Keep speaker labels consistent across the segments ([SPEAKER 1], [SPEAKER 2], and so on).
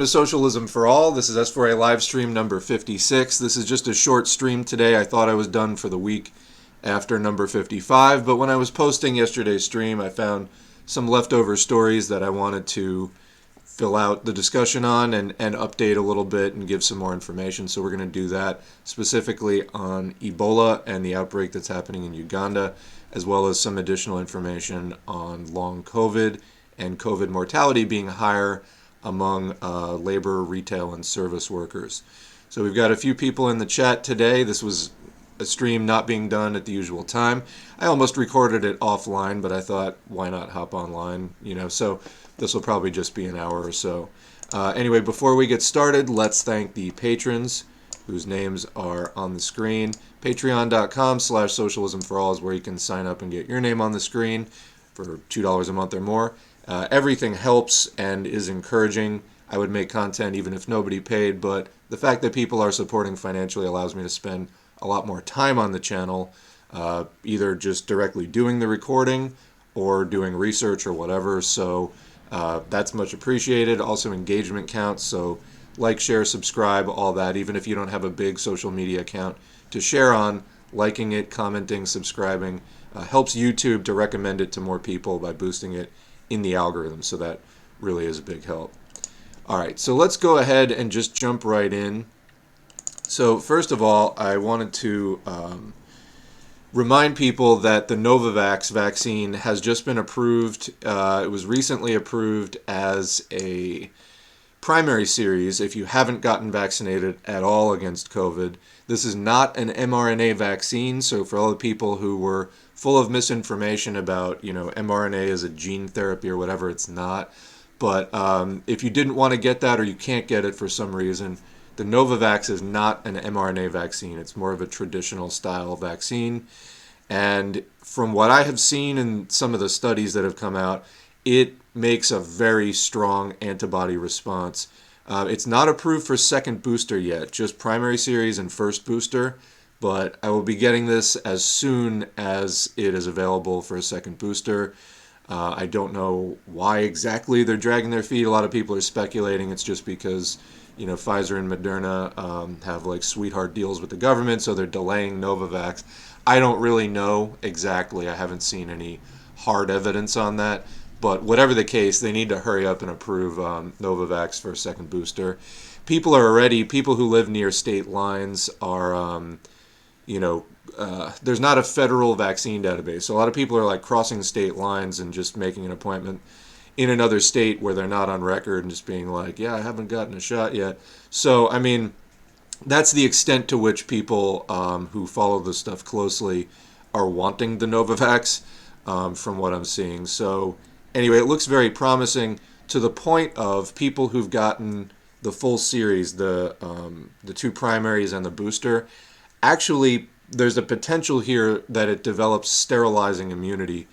[SPEAKER 1] To Socialism for All. This is S4A Livestream number 56. This is just a short stream today. I thought I was done for the week after number 55, but when I was posting yesterday's stream, I found some leftover stories that I wanted to fill out the discussion on and update a little bit and give some more information. So we're going to do that specifically on Ebola and the outbreak that's happening in Uganda, as well as some additional information on long COVID and COVID mortality being higher among labor, retail, and service workers. So we've got a few people in the chat today. This was a stream not being done at the usual time. I almost recorded it offline, but I thought, why not hop online? So this will probably just be an hour or so. Anyway, before we get started, let's thank the patrons whose names are on the screen. Patreon.com/socialismforall is where you can sign up and get your name on the screen for $2 a month or more. Everything helps and is encouraging. I would make content even if nobody paid, but the fact that people are supporting financially allows me to spend a lot more time on the channel, either just directly doing the recording or doing research or whatever. So that's much appreciated. Also, engagement counts. So like, share, subscribe, all that. Even if you don't have a big social media account to share on, liking it, commenting, subscribing helps YouTube to recommend it to more people by boosting it in the algorithm, so that really is a big help. All right, so let's go ahead and just jump right in. So first of all, I wanted to remind people that the Novavax vaccine has just been approved. It was recently approved as a primary series if you haven't gotten vaccinated at all against COVID. This is not an mRNA vaccine, so for all the people who were full of misinformation about, mRNA is a gene therapy or whatever, it's not. But if you didn't want to get that or you can't get it for some reason, the Novavax is not an mRNA vaccine. It's more of a traditional style vaccine. And from what I have seen in some of the studies that have come out, it makes a very strong antibody response. It's not approved for second booster yet, just primary series and first booster, but I will be getting this as soon as it is available for a second booster. I don't know why exactly they're dragging their feet. A lot of people are speculating it's just because, Pfizer and Moderna have like sweetheart deals with the government, so they're delaying Novavax. I don't really know exactly. I haven't seen any hard evidence on that. But whatever the case, they need to hurry up and approve Novavax for a second booster. People who live near state lines are, there's not a federal vaccine database. So a lot of people are like crossing state lines and just making an appointment in another state where they're not on record and just being like, yeah, I haven't gotten a shot yet. So, that's the extent to which people who follow this stuff closely are wanting the Novavax from what I'm seeing. So anyway, it looks very promising to the point of people who've gotten the full series, the two primaries and the booster. Actually, there's a potential here that it develops sterilizing immunity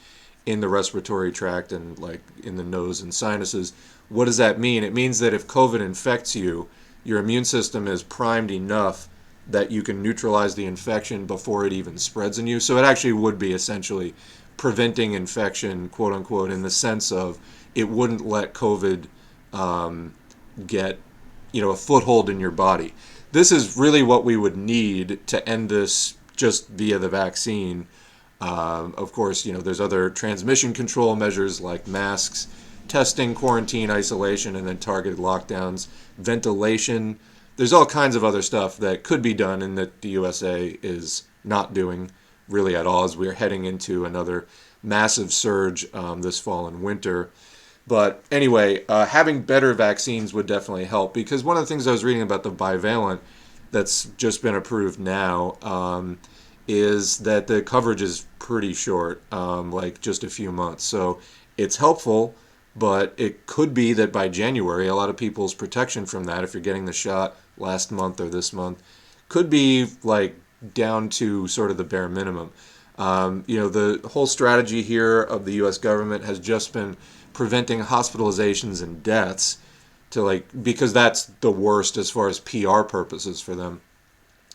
[SPEAKER 1] in the respiratory tract and like in the nose and sinuses. What does that mean? It means that if COVID infects you, your immune system is primed enough that you can neutralize the infection before it even spreads in you. So it actually would be essentially preventing infection, quote unquote, in the sense of it wouldn't let COVID get, a foothold in your body. This is really what we would need to end this just via the vaccine. Of course, there's other transmission control measures like masks, testing, quarantine, isolation, and then targeted lockdowns, ventilation. There's all kinds of other stuff that could be done and that the USA is not doing really at all as we're heading into another massive surge this fall and winter. But anyway, having better vaccines would definitely help, because one of the things I was reading about the bivalent that's just been approved now is that the coverage is pretty short, like just a few months. So it's helpful, but it could be that by January, a lot of people's protection from that, if you're getting the shot last month or this month, could be like down to sort of the bare minimum. The whole strategy here of the U.S. government has just been preventing hospitalizations and deaths because that's the worst as far as PR purposes for them.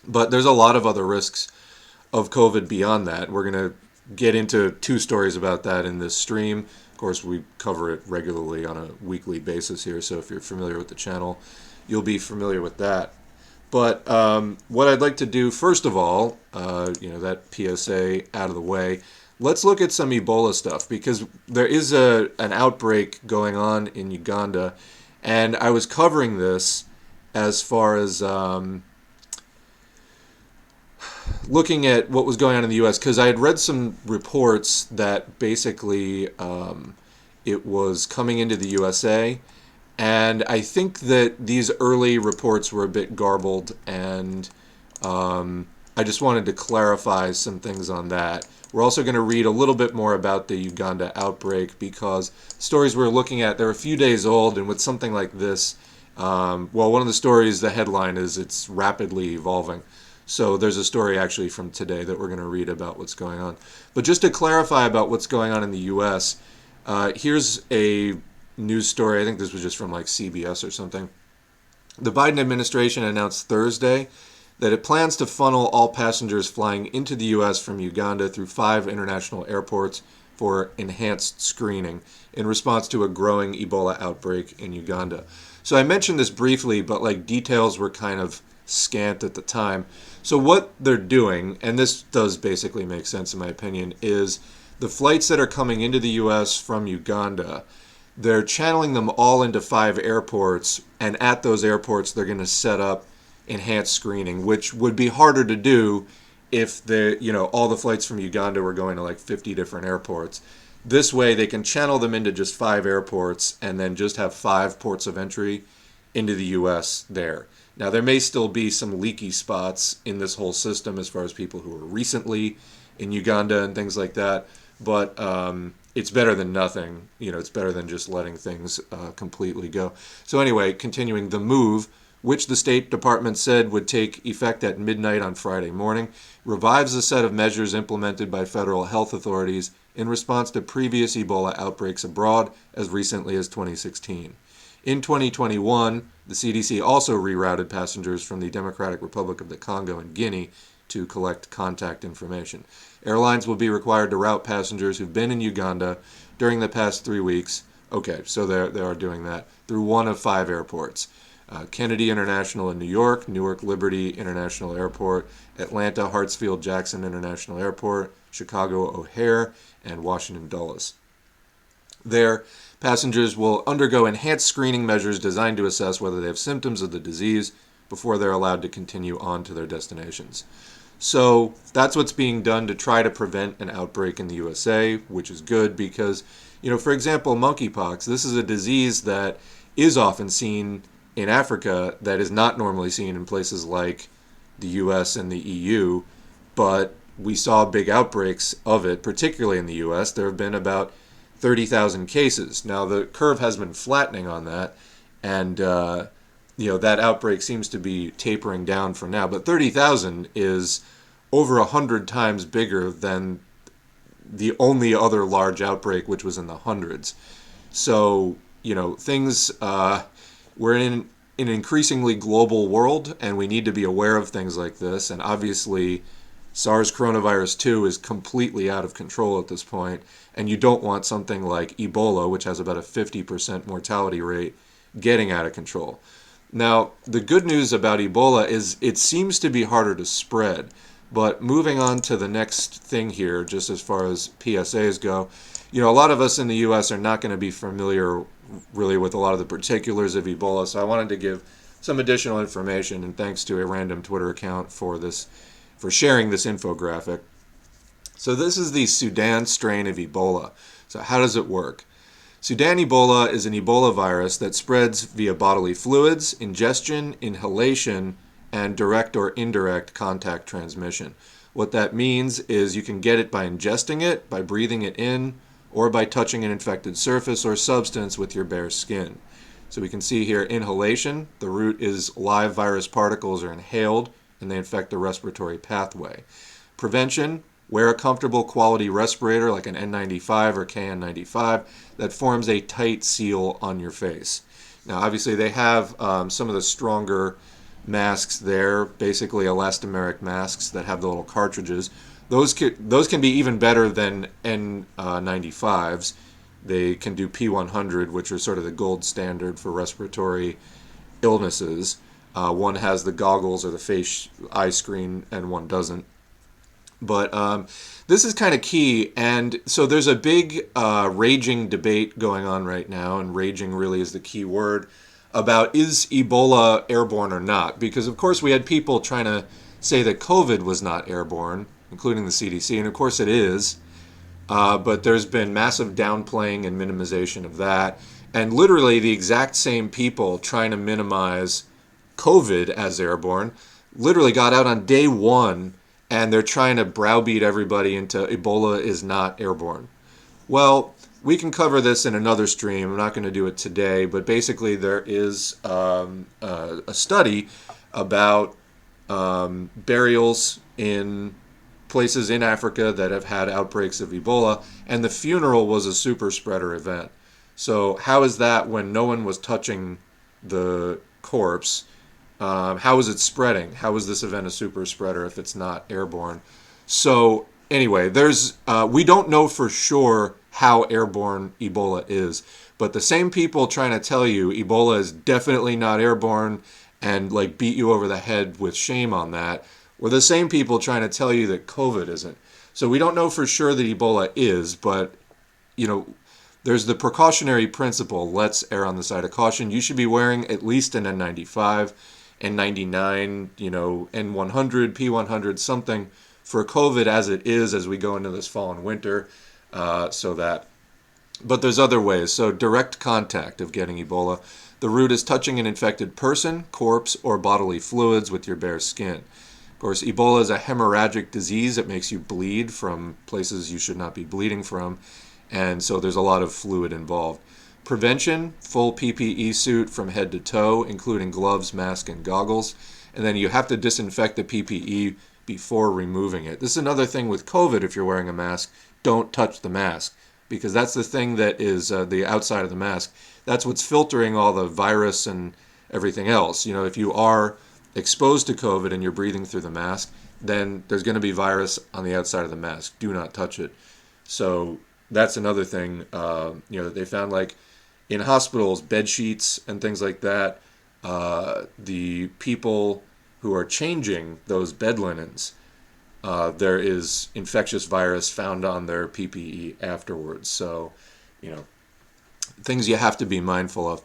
[SPEAKER 1] But there's a lot of other risks of COVID beyond that. We're going to get into two stories about that in this stream. Of course, we cover it regularly on a weekly basis here, so if you're familiar with the channel, you'll be familiar with that. But what I'd like to do, first of all, that PSA out of the way, let's look at some Ebola stuff, because there is an outbreak going on in Uganda, and I was covering this as far as looking at what was going on in the U.S., because I had read some reports that basically it was coming into the USA, and I think that these early reports were a bit garbled, and I just wanted to clarify some things on that. We're also going to read a little bit more about the Uganda outbreak, because stories we're looking at, they're a few days old, and with something like this, one of the stories, the headline is it's rapidly evolving. So there's a story actually from today that we're going to read about what's going on. But just to clarify about what's going on in the U.S., here's a news story. I think this was just from like CBS or something. The Biden administration announced Thursday that it plans to funnel all passengers flying into the U.S. from Uganda through 5 international airports for enhanced screening in response to a growing Ebola outbreak in Uganda. So I mentioned this briefly, but like details were kind of scant at the time. So what they're doing, and this does basically make sense in my opinion, is the flights that are coming into the U.S. from Uganda, they're channeling them all into 5 airports, and at those airports they're going to set up enhanced screening, which would be harder to do if all the flights from Uganda were going to like 50 different airports. This way they can channel them into just 5 airports and then just have 5 ports of entry into the U.S. there. Now, there may still be some leaky spots in this whole system as far as people who were recently in Uganda and things like that, but it's better than nothing. It's better than just letting things completely go. So anyway, continuing, the move, which the State Department said would take effect at midnight on Friday morning, revives a set of measures implemented by federal health authorities in response to previous Ebola outbreaks abroad as recently as 2016. In 2021, the CDC also rerouted passengers from the Democratic Republic of the Congo and Guinea to collect contact information. Airlines will be required to route passengers who've been in Uganda during the past 3 weeks. Okay, so they are doing that through one of 5 airports. Kennedy International in New York, Newark Liberty International Airport, Atlanta Hartsfield Jackson International Airport, Chicago O'Hare, and Washington Dulles. There, passengers will undergo enhanced screening measures designed to assess whether they have symptoms of the disease before they're allowed to continue on to their destinations. So that's what's being done to try to prevent an outbreak in the USA, which is good because, for example, monkeypox, this is a disease that is often seen in Africa that is not normally seen in places like the US and the EU, but we saw big outbreaks of it, particularly in the US. There have been about 30,000 cases. Now, the curve has been flattening on that, and that outbreak seems to be tapering down from now. But 30,000 is over 100 times bigger than the only other large outbreak, which was in the hundreds. So, things, we're in an increasingly global world, and we need to be aware of things like this. And obviously, SARS coronavirus 2 is completely out of control at this point, and you don't want something like Ebola, which has about a 50% mortality rate, getting out of control. Now, the good news about Ebola is it seems to be harder to spread, but moving on to the next thing here, just as far as PSAs go, a lot of us in the U.S. are not going to be familiar really with a lot of the particulars of Ebola, so I wanted to give some additional information, and thanks to a random Twitter account for sharing this infographic. So this is the Sudan-strain of Ebola. So how does it work? Sudan Ebola is an Ebola virus that spreads via bodily fluids, ingestion, inhalation, and direct or indirect contact transmission. What that means is you can get it by ingesting it, by breathing it in, or by touching an infected surface or substance with your bare skin. So we can see here inhalation. The root is live virus particles are inhaled, and they infect the respiratory pathway. Prevention, wear a comfortable quality respirator like an N95 or KN95 that forms a tight seal on your face. Now, obviously, they have some of the stronger masks there, basically elastomeric masks that have the little cartridges. Those can be even better than N95s. They can do P100, which are sort of the gold standard for respiratory illnesses. One has the goggles or the face eye screen, and one doesn't. But this is kind of key. And so there's a big raging debate going on right now, and raging really is the key word, about is Ebola airborne or not? Because, of course, we had people trying to say that COVID was not airborne, including the CDC, and of course it is. But there's been massive downplaying and minimization of that. And literally the exact same people trying to minimize COVID as airborne literally got out on day one, and they're trying to browbeat everybody into Ebola is not airborne. Well, we can cover this in another stream. I'm not going to do it today, but basically there is a study about burials in places in Africa that have had outbreaks of Ebola, and the funeral was a super spreader event. So how is that when no one was touching the corpse? How is it spreading? How is this event a super spreader if it's not airborne? So anyway, we don't know for sure how airborne Ebola is, but the same people trying to tell you Ebola is definitely not airborne and like beat you over the head with shame on that were the same people trying to tell you that COVID isn't. So we don't know for sure that Ebola is, but there's the precautionary principle. Let's err on the side of caution. You should be wearing at least an N95, N99, N100, P100, something for COVID as it is as we go into this fall and winter. But there's other ways. So direct contact of getting Ebola. The route is touching an infected person, corpse, or bodily fluids with your bare skin. Of course, Ebola is a hemorrhagic disease. It makes you bleed from places you should not be bleeding from. And so there's a lot of fluid involved. Prevention, full PPE suit from head to toe, including gloves, mask, and goggles. And then you have to disinfect the PPE before removing it. This is another thing with COVID. If you're wearing a mask, don't touch the mask, because that's the thing that is the outside of the mask. That's what's filtering all the virus and everything else. If you are exposed to COVID and you're breathing through the mask, then there's going to be virus on the outside of the mask. Do not touch it. So that's another thing, that they found, like in hospitals, bed sheets and things like that. The people who are changing those bed linens, there is infectious virus found on their PPE afterwards. So, things you have to be mindful of.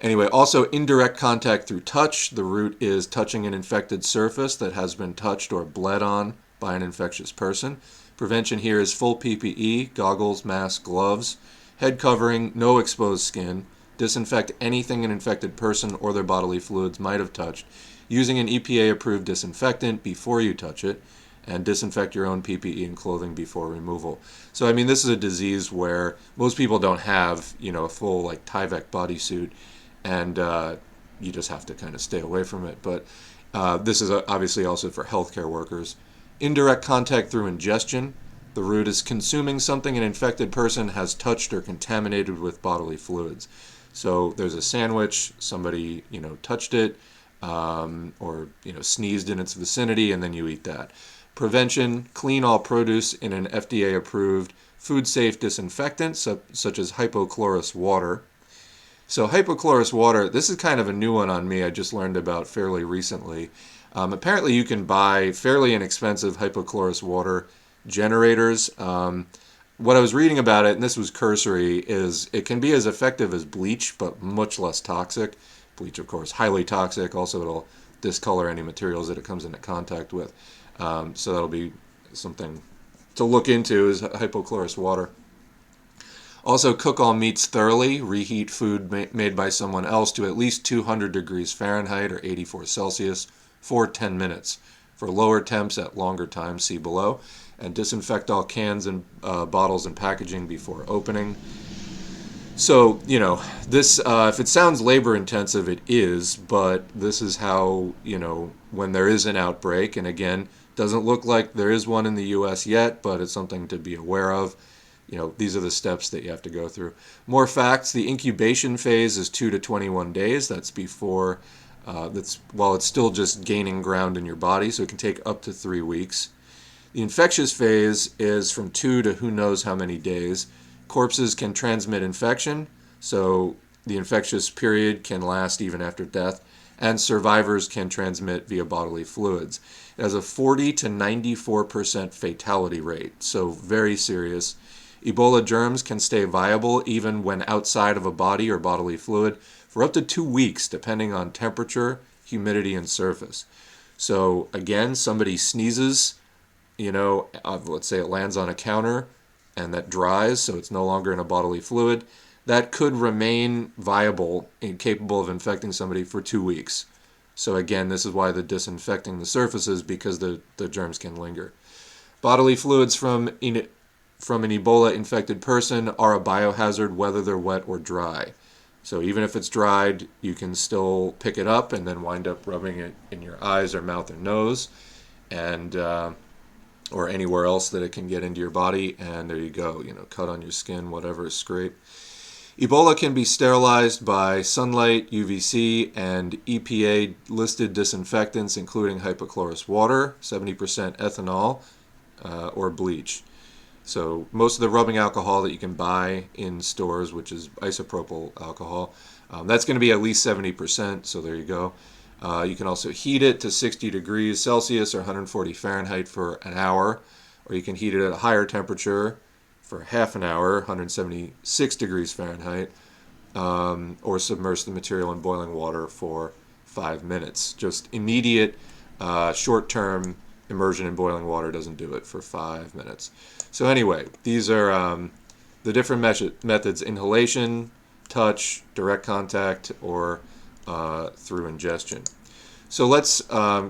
[SPEAKER 1] Anyway, also indirect contact through touch. The route is touching an infected surface that has been touched or bled on by an infectious person. Prevention here is full PPE, goggles, mask, gloves, head covering, no exposed skin. Disinfect anything an infected person or their bodily fluids might have touched, using an EPA-approved disinfectant before you touch it, and disinfect your own PPE and clothing before removal. So, this is a disease where most people don't have, a full, Tyvek bodysuit, and you just have to kind of stay away from it. But this is obviously also for healthcare workers. Indirect contact through ingestion. The route is consuming something an infected person has touched or contaminated with bodily fluids. So there's a sandwich, somebody, touched it, or, sneezed in its vicinity, and then you eat that. Prevention, clean all produce in an FDA-approved food-safe disinfectant, such as hypochlorous water. So hypochlorous water, this is kind of a new one on me. I just learned about fairly recently. Apparently you can buy fairly inexpensive hypochlorous water generators. What I was reading about it, and this was cursory, is it can be as effective as bleach, but much less toxic. Bleach, of course, highly toxic. Also, it'll discolor any materials that it comes into contact with. So that'll be something to look into, is hypochlorous water. Also, cook all meats thoroughly. Reheat food made by someone else to at least 200 degrees Fahrenheit or 84 Celsius for 10 minutes. For lower temps at longer times, see below. And disinfect all cans and bottles and packaging before opening. So, this, if it sounds labor intensive, it is, but this is how, when there is an outbreak, and again, doesn't look like there is one in the U.S. yet, but it's something to be aware of. These are the steps that you have to go through. More facts: the incubation phase is 2 to 21 days. That's before, while it's still just gaining ground in your body, so it can take up to 3 weeks. The infectious phase is from 2 to who knows how many days. Corpses can transmit infection, so the infectious period can last even after death, and survivors can transmit via bodily fluids. It has a 40 to 94% fatality rate, so very serious. Ebola germs can stay viable even when outside of a body or bodily fluid for up to 2 weeks, depending on temperature, humidity, and surface. So again, somebody sneezes, let's say it lands on a counter and that dries, so it's no longer in a bodily fluid. That could remain viable and capable of infecting somebody for 2 weeks. So again, this is why they're disinfecting the surfaces, because the germs can linger. Bodily fluids from an Ebola-infected person are a biohazard whether they're wet or dry. So even if it's dried, you can still pick it up and then wind up rubbing it in your eyes or mouth or nose, and or anywhere else that it can get into your body, and there you go, cut on your skin, whatever, scrape. Ebola can be sterilized by sunlight, UVC, and EPA-listed disinfectants, including hypochlorous water, 70% ethanol, or bleach. So most of the rubbing alcohol that you can buy in stores, which is isopropyl alcohol, that's going to be at least 70%, so there you go. You can also heat it to 60 degrees Celsius or 140 Fahrenheit for an hour, or you can heat it at a higher temperature for half an hour, 176 degrees Fahrenheit, or submerge the material in boiling water for 5 minutes. Just immediate, short-term immersion in boiling water doesn't do it for 5 minutes. So anyway, these are the different methods: inhalation, touch, direct contact, or through ingestion. So let's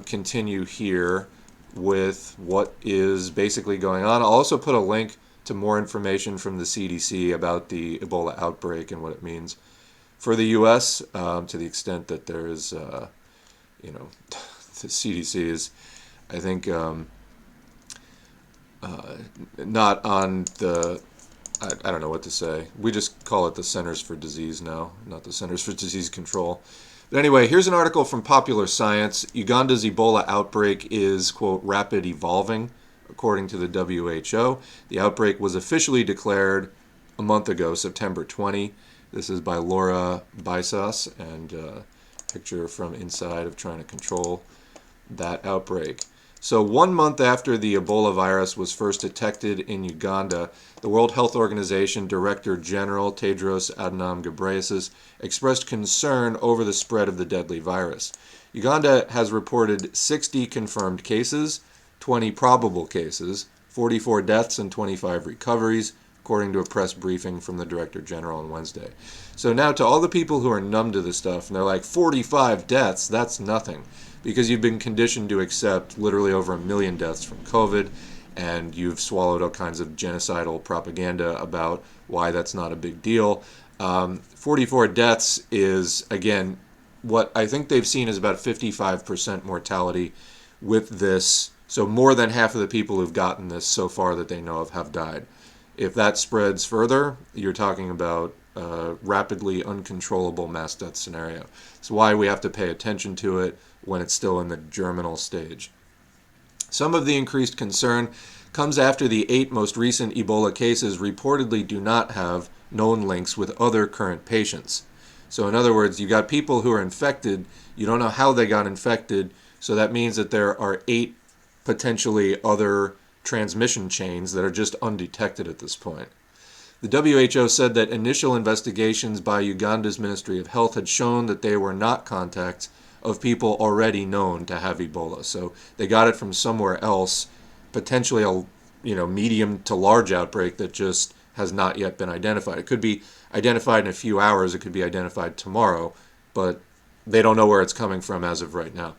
[SPEAKER 1] continue here with what is basically going on. I'll also put a link to more information from the CDC about the Ebola outbreak and what it means for the U.S. To the extent that there is, the CDC is, I think, not on the, I don't know what to say. We just call it the Centers for Disease now, not the Centers for Disease Control. But anyway, here's an article from Popular Science. Uganda's Ebola outbreak is, quote, rapid evolving, according to the WHO. The outbreak was officially declared a month ago, September 20. This is by Laura Bisas, and a picture from inside of trying to control that outbreak. So 1 month after the Ebola virus was first detected in Uganda, the World Health Organization Director General Tedros Adhanom Ghebreyesus expressed concern over the spread of the deadly virus. Uganda has reported 60 confirmed cases, 20 probable cases, 44 deaths, and 25 recoveries, according to a press briefing from the Director General on Wednesday. So now to all the people who are numb to this stuff, and they're like, 45 deaths, that's nothing. Because you've been conditioned to accept literally over 1 million deaths from COVID, and you've swallowed all kinds of genocidal propaganda about why that's not a big deal. 44 deaths is, again, what I think they've seen is about 55% mortality with this. So more than half of the people who've gotten this so far that they know of have died. If that spreads further, you're talking about a rapidly uncontrollable mass death scenario. That's why we have to pay attention to it when it's still in the germinal stage. Some of the increased concern comes after the 8 most recent Ebola cases reportedly do not have known links with other current patients. So in other words, you got people who are infected, you don't know how they got infected, so that means that there are 8 potentially other transmission chains that are just undetected at this point. The WHO said that initial investigations by Uganda's Ministry of Health had shown that they were not contacts of people already known to have Ebola. So they got it from somewhere else, potentially a medium to large outbreak that just has not yet been identified. It could be identified in a few hours, it could be identified tomorrow, but they don't know where it's coming from as of right now.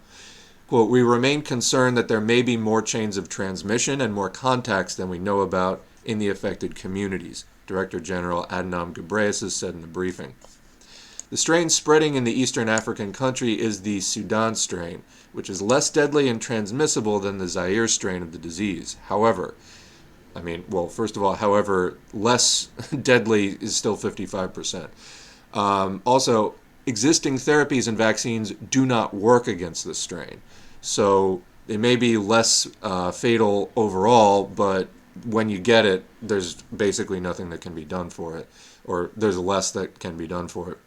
[SPEAKER 1] Quote, we remain concerned that there may be more chains of transmission and more contacts than we know about in the affected communities, Director General Adhanom Ghebreyesus said in the briefing. The strain spreading in the Eastern African country is the Sudan-strain, which is less deadly and transmissible than the Zaire strain of the disease. However, first of all, less deadly is still 55%. Also, existing therapies and vaccines do not work against this strain. So it may be less fatal overall, but when you get it, there's basically nothing that can be done for it, or there's less that can be done for it.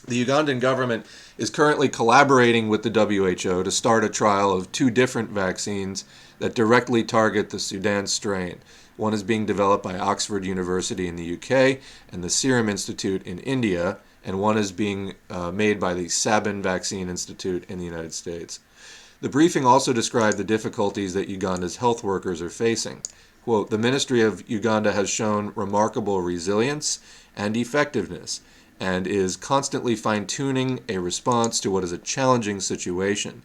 [SPEAKER 1] The Ugandan government is currently collaborating with the WHO to start a trial of two different vaccines that directly target the Sudan-strain. One is being developed by Oxford University in the UK and the Serum Institute in India, and one is being made by the Sabin Vaccine Institute in the United States. The briefing also described the difficulties that Uganda's health workers are facing. Quote, the Ministry of Uganda has shown remarkable resilience and effectiveness and is constantly fine-tuning a response to what is a challenging situation.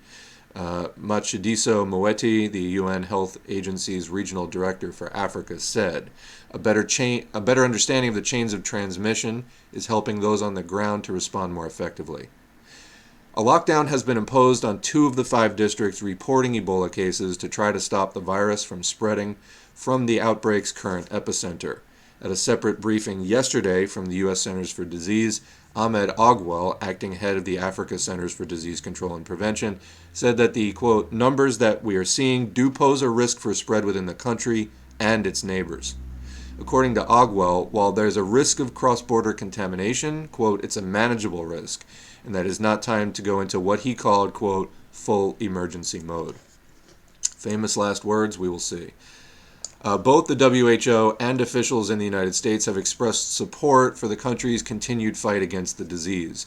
[SPEAKER 1] Matshidiso Moeti, the UN Health Agency's regional director for Africa, said, a better understanding of the chains of transmission is helping those on the ground to respond more effectively. A lockdown has been imposed on 2 of the 5 districts reporting Ebola cases to try to stop the virus from spreading from the outbreak's current epicenter. At a separate briefing yesterday from the U.S. Centers for Disease, Ahmed Ogwell, acting head of the Africa Centers for Disease Control and Prevention, said that the, quote, numbers that we are seeing do pose a risk for spread within the country and its neighbors. According to Ogwell, while there's a risk of cross-border contamination, quote, it's a manageable risk, and that is not time to go into what he called, quote, full emergency mode. Famous last words, we will see. Both the WHO and officials in the United States have expressed support for the country's continued fight against the disease.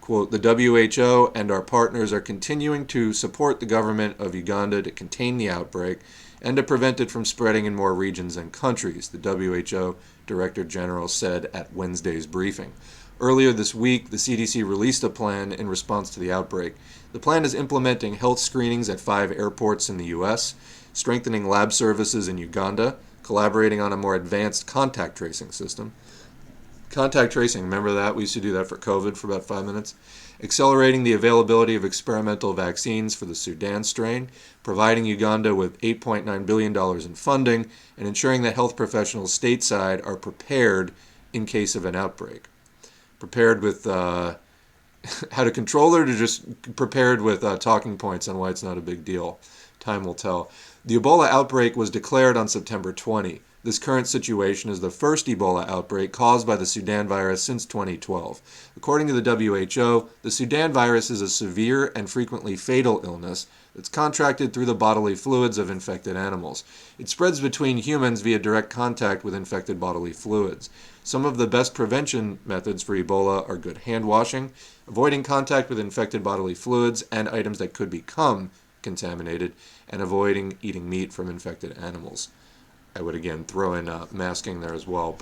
[SPEAKER 1] Quote, the WHO and our partners are continuing to support the government of Uganda to contain the outbreak and to prevent it from spreading in more regions and countries, the WHO Director General said at Wednesday's briefing. Earlier this week, the CDC released a plan in response to the outbreak. The plan is implementing health screenings at 5 airports in the U.S., strengthening lab services in Uganda, collaborating on a more advanced contact tracing system. Contact tracing, remember that? We used to do that for COVID for about 5 minutes. Accelerating the availability of experimental vaccines for the Sudan-strain, providing Uganda with $8.9 billion in funding, and ensuring that health professionals stateside are prepared in case of an outbreak. Prepared with how to control it, or just prepared with talking points on why it's not a big deal. Time will tell. The Ebola outbreak was declared on September 20. This current situation is the first Ebola outbreak caused by the Sudan virus since 2012. According to the WHO, the Sudan virus is a severe and frequently fatal illness that's contracted through the bodily fluids of infected animals. It spreads between humans via direct contact with infected bodily fluids. Some of the best prevention methods for Ebola are good hand washing, avoiding contact with infected bodily fluids and items that could become contaminated, and avoiding eating meat from infected animals. I would again throw in masking there as well.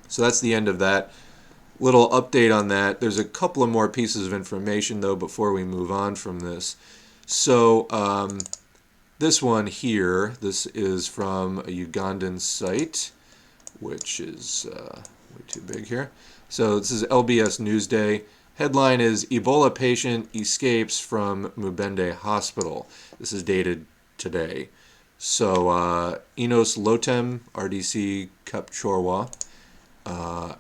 [SPEAKER 1] So that's the end of that. Little update on that. There's a couple of more pieces of information though before we move on from this. So this one here, this is from a Ugandan site, which is way too big here. So this is LBS Newsday. Headline is Ebola patient escapes from Mubende Hospital. This is dated today. So Enos Lotem, RDC Kapchorwa.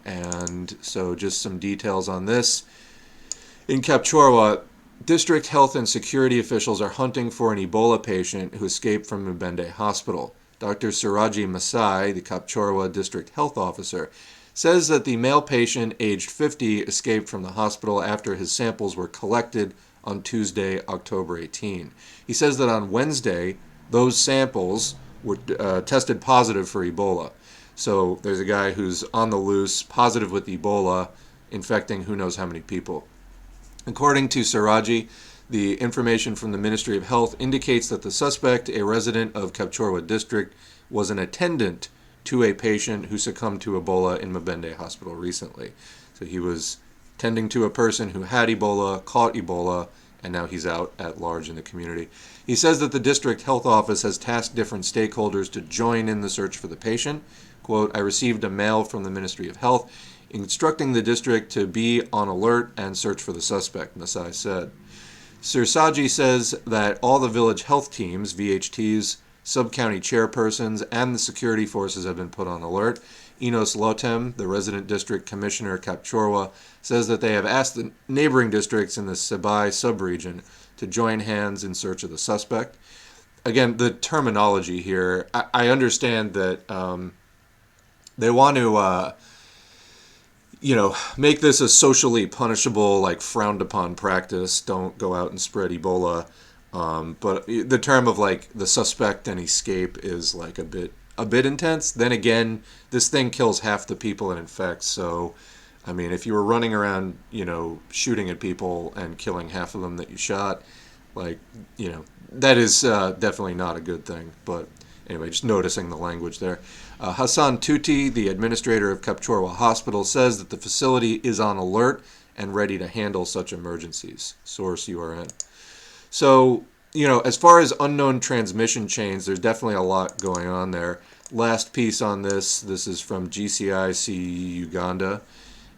[SPEAKER 1] And so just some details on this. In Kapchorwa, district health and security officials are hunting for an Ebola patient who escaped from Mubende Hospital. Dr. Siraji Masai, the Kapchorwa district health officer, says that the male patient, aged 50, escaped from the hospital after his samples were collected on Tuesday, October 18. He says that on Wednesday, those samples were tested positive for Ebola. So there's a guy who's on the loose, positive with Ebola, infecting who knows how many people. According to Siraji, the information from the Ministry of Health indicates that the suspect, a resident of Kapchorwa district, was an attendant to a patient who succumbed to Ebola in Mubende Hospital recently. So he was tending to a person who had Ebola, caught Ebola, and now he's out at large in the community. He says that the district health office has tasked different stakeholders to join in the search for the patient. Quote, I received a mail from the Ministry of Health instructing the district to be on alert and search for the suspect, Masai said. Sirsaji says that all the village health teams, VHTs, sub-county chairpersons, and the security forces have been put on alert. Enos Lotem, the resident district commissioner Kapchorwa, says that they have asked the neighboring districts in the Sebai sub-region to join hands in search of the suspect. again, the terminology here, I understand that they want to, make this a socially punishable, like frowned upon practice. Don't go out and spread Ebola. But the term of like the suspect and escape is like a bit intense. Then again, this thing kills half the people it infects. So, I mean, if you were running around, shooting at people and killing half of them that you shot, like, that is definitely not a good thing. But anyway, just noticing the language there. Hassan Tuti, the administrator of Kapchorwa Hospital, says that the facility is on alert and ready to handle such emergencies. Source URN. So, as far as unknown transmission chains, there's definitely a lot going on there. Last piece on this is from GCIC Uganda,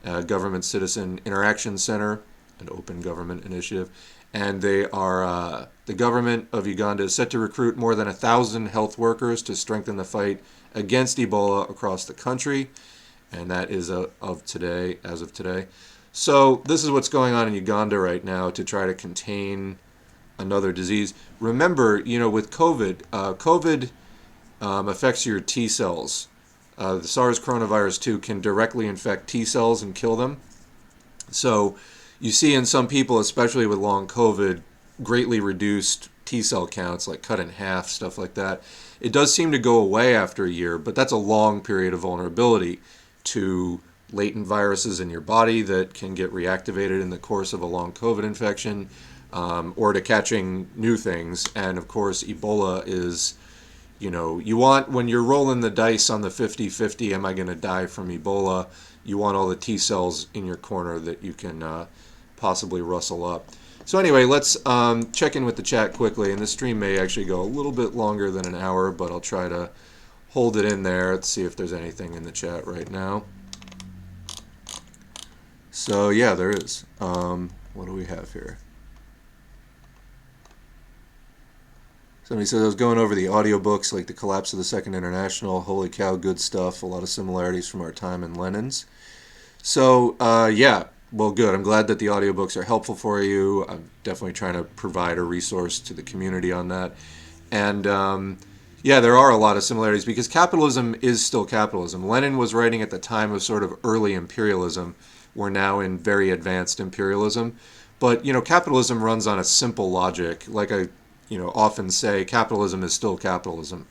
[SPEAKER 1] Government Citizen Interaction Center, an open government initiative. And they are, the government of Uganda is set to recruit more than 1,000 health workers to strengthen the fight against Ebola across the country. And that is as of today. So this is what's going on in Uganda right now to try to contain another disease. Remember, with COVID affects your T cells. The SARS coronavirus 2 can directly infect T cells and kill them. So you see in some people, especially with long COVID, greatly reduced T cell counts, like cut in half, stuff like that. It does seem to go away after a year, but that's a long period of vulnerability to latent viruses in your body that can get reactivated in the course of a long COVID infection, or to catching new things. And of course, Ebola is, you want, when you're rolling the dice on the 50-50, am I going to die from Ebola? You want all the T cells in your corner that you can possibly rustle up. So anyway, let's check in with the chat quickly. And this stream may actually go a little bit longer than an hour, but I'll try to hold it in there. Let's see if there's anything in the chat right now. So yeah, there is. What do we have here? Somebody says, I was going over the audiobooks, like The Collapse of the Second International. Holy cow, good stuff. A lot of similarities from our time in Lenin's. So, yeah, well, good. I'm glad that the audiobooks are helpful for you. I'm definitely trying to provide a resource to the community on that. And, yeah, there are a lot of similarities because capitalism is still capitalism. Lenin was writing at the time of sort of early imperialism. We're now in very advanced imperialism. But, capitalism runs on a simple logic. Like I often say, capitalism is still capitalism.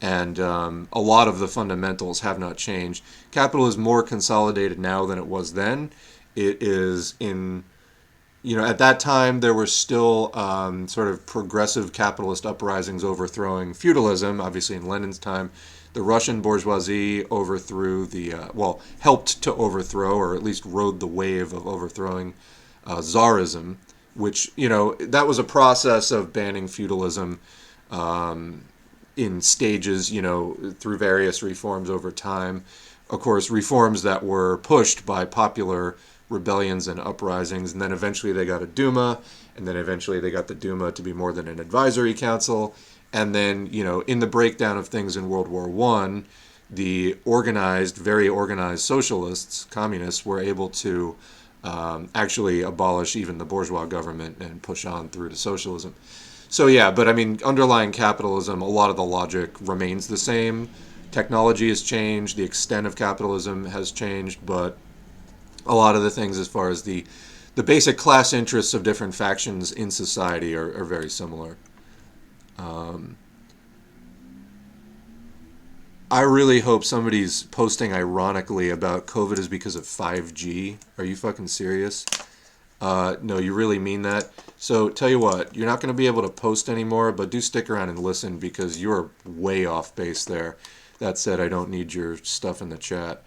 [SPEAKER 1] And a lot of the fundamentals have not changed. Capital is more consolidated now than it was then. It is at that time there were still sort of progressive capitalist uprisings overthrowing feudalism. Obviously in Lenin's time, the Russian bourgeoisie overthrew helped to overthrow, or at least rode the wave of overthrowing Tsarism, which, that was a process of banning feudalism in stages, through various reforms over time. Of course, reforms that were pushed by popular rebellions and uprisings, and then eventually they got a Duma, and then eventually they got the Duma to be more than an advisory council, and then, in the breakdown of things in World War I, the very organized socialists, communists, were able to actually abolish even the bourgeois government and push on through to socialism. So yeah, but I mean, underlying capitalism, a lot of the logic remains the same. Technology has changed, the extent of capitalism has changed, but a lot of the things as far as the basic class interests of different factions in society are very similar. I really hope somebody's posting ironically about COVID is because of 5G. Are you fucking serious? No, you really mean that? So tell you what, you're not going to be able to post anymore, but do stick around and listen because you're way off base there. That said, I don't need your stuff in the chat.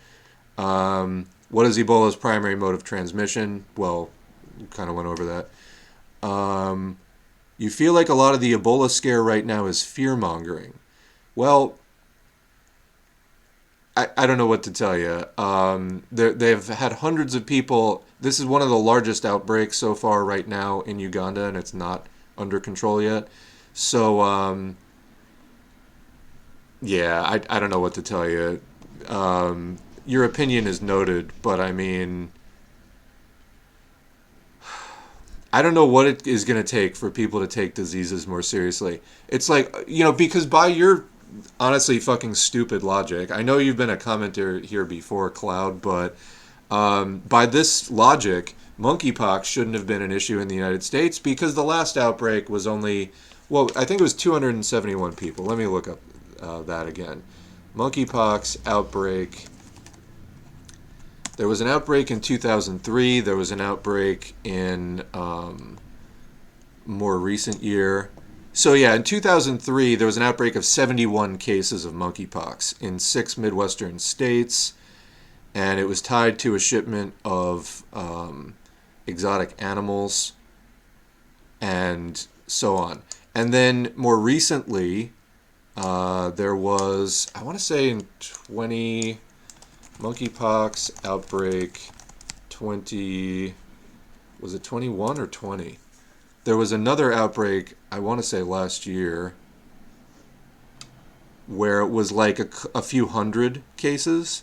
[SPEAKER 1] What is Ebola's primary mode of transmission? Well, we kind of went over that. You feel like a lot of the Ebola scare right now is fear-mongering. Well, I don't know what to tell you. They've had hundreds of people. This is one of the largest outbreaks so far right now in Uganda, and it's not under control yet. So, yeah, I don't know what to tell you. Your opinion is noted, but I mean, I don't know what it is going to take for people to take diseases more seriously. It's like, because by your honestly fucking stupid logic, I know you've been a commenter here before, Cloud, but by this logic, monkeypox shouldn't have been an issue in the United States because the last outbreak was only, well, I think it was 271 people. Let me look up that again. Monkeypox outbreak. There was an outbreak in 2003. There was an outbreak in more recent year. So yeah, in 2003, there was an outbreak of 71 cases of monkeypox in 6 Midwestern states, and it was tied to a shipment of exotic animals and so on. And then more recently, there was, I want to say in monkeypox outbreak 20, was it 21 or 20? There was another outbreak, I want to say last year, where it was like a few hundred cases.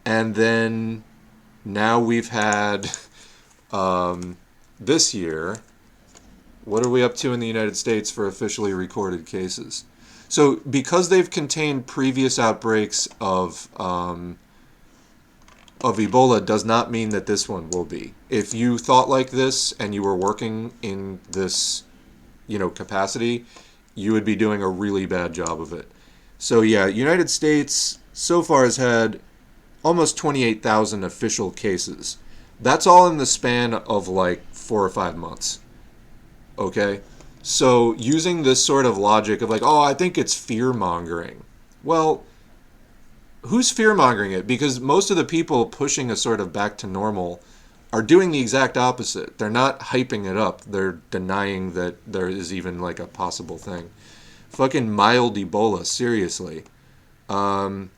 [SPEAKER 1] And then now we've had, this year, what are we up to in the United States for officially recorded cases? So because they've contained previous outbreaks of Ebola does not mean that this one will be. If you thought like this and you were working in this, capacity, you would be doing a really bad job of it. So yeah, United States so far has had almost 28,000 official cases. That's all in the span of like 4 or 5 months. Okay? So using this sort of logic of like, oh, I think it's fear-mongering. Well, who's fear-mongering it? Because most of the people pushing a sort of back to normal are doing the exact opposite. They're not hyping it up. They're denying that there is even like a possible thing. Fucking mild Ebola, seriously. You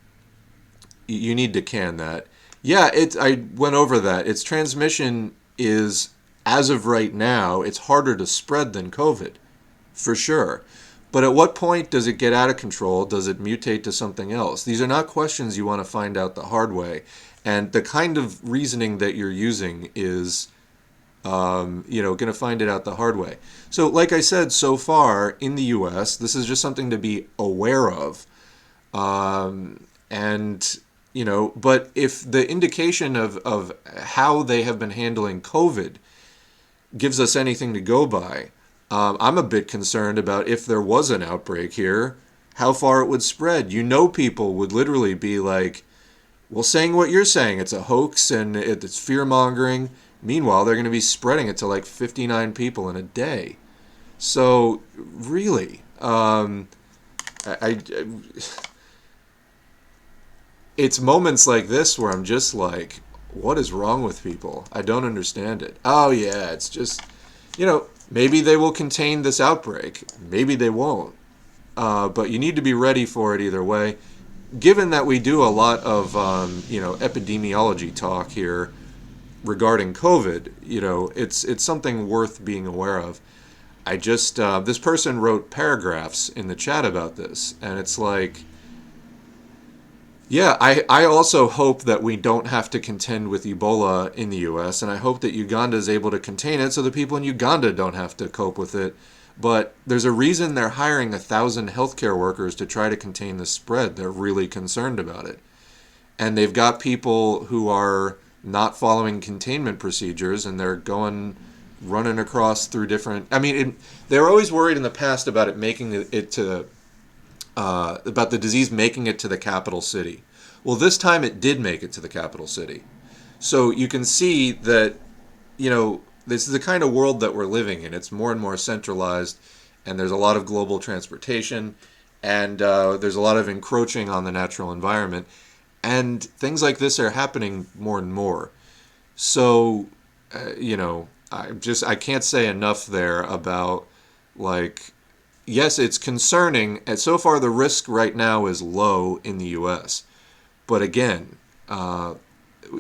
[SPEAKER 1] need to can that. Yeah, I went over that. Its transmission is, as of right now, it's harder to spread than COVID, for sure. But at what point does it get out of control? Does it mutate to something else? These are not questions you want to find out the hard way. And the kind of reasoning that you're using is, going to find it out the hard way. So, like I said, so far in the U.S., this is just something to be aware of. But if the indication of how they have been handling COVID gives us anything to go by, I'm a bit concerned about if there was an outbreak here, how far it would spread. People would literally be like, well, saying what you're saying, it's a hoax and it's fear-mongering. Meanwhile, they're going to be spreading it to like 59 people in a day. So, really, it's moments like this where I'm just like, what is wrong with people? I don't understand it. Oh, yeah, it's just, maybe they will contain this outbreak. Maybe they won't. But you need to be ready for it either way. Given that we do a lot of, epidemiology talk here regarding COVID, it's something worth being aware of. I just, this person wrote paragraphs in the chat about this, and it's like, yeah, I also hope that we don't have to contend with Ebola in the U.S., and I hope that Uganda is able to contain it so the people in Uganda don't have to cope with it. But there's a reason they're hiring 1,000 healthcare workers to try to contain the spread. They're really concerned about it. And they've got people who are not following containment procedures, and they're running across through different... they were always worried in the past about it making it to... about the disease making it to the capital city. Well, this time it did make it to the capital city. So you can see that, this is the kind of world that we're living in. It's more and more centralized, and there's a lot of global transportation, and there's a lot of encroaching on the natural environment. And things like this are happening more and more. So, I can't say enough there about, like... Yes, it's concerning, and so far the risk right now is low in the U.S. But again,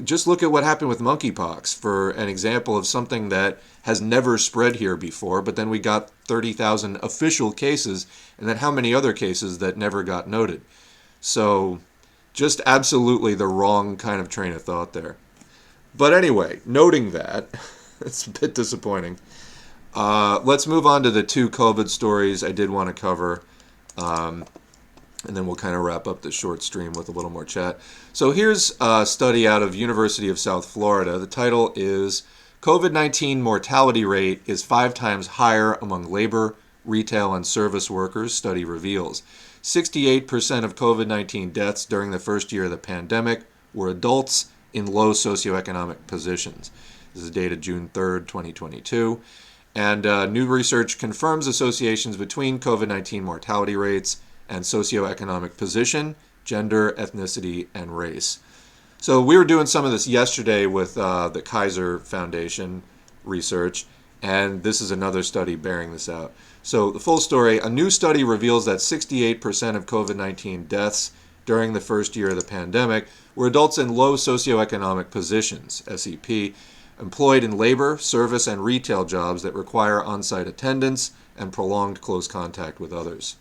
[SPEAKER 1] just look at what happened with monkeypox for an example of something that has never spread here before, but then we got 30,000 official cases, and then how many other cases that never got noted. So just absolutely the wrong kind of train of thought there. But anyway, noting that, It's a bit disappointing. Let's move on to the two COVID stories I did want to cover. And then we'll kind of wrap up the short stream with a little more chat. So here's a study out of University of South Florida. The title is COVID-19 mortality rate is 5 times higher among labor, retail, and service workers, study reveals. 68% of COVID-19 deaths during the first year of the pandemic were adults in low socioeconomic positions. This is dated June 3rd, 2022. And new research confirms associations between COVID-19 mortality rates and socioeconomic position, gender, ethnicity, and race. So we were doing some of this yesterday with the Kaiser Foundation research, and this is another study bearing this out. So the full story, a new study reveals that 68% of COVID-19 deaths during the first year of the pandemic were adults in low socioeconomic positions, SEP, employed in labor, service, and retail jobs that require on-site attendance and prolonged close contact with others.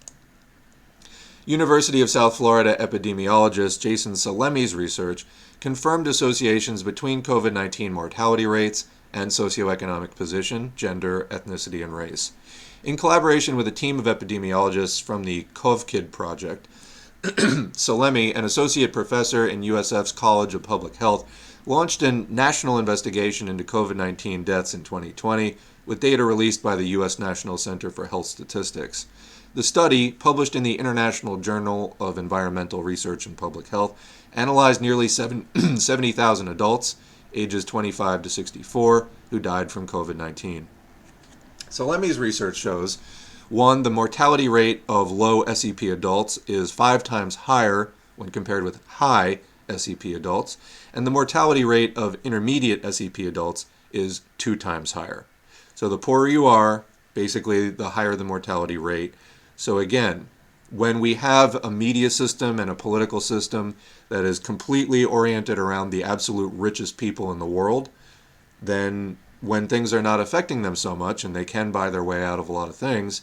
[SPEAKER 1] University of South Florida epidemiologist Jason Salemi's research confirmed associations between COVID-19 mortality rates and socioeconomic position, gender, ethnicity, and race. In collaboration with a team of epidemiologists from the COVKID project, Salemi, an associate professor in USF's College of Public Health, launched a national investigation into COVID-19 deaths in 2020 with data released by the U.S. National Center for Health Statistics. The study, published in the International Journal of Environmental Research and Public Health, analyzed nearly 70,000 adults, ages 25 to 64, who died from COVID-19. Salemi's research shows, 1, the mortality rate of low SEP adults is 5 times higher when compared with high SEP adults, and the mortality rate of intermediate SEP adults is 2 times higher. So the poorer you are, basically the higher the mortality rate. So again, when we have a media system and a political system that is completely oriented around the absolute richest people in the world, then when things are not affecting them so much and they can buy their way out of a lot of things,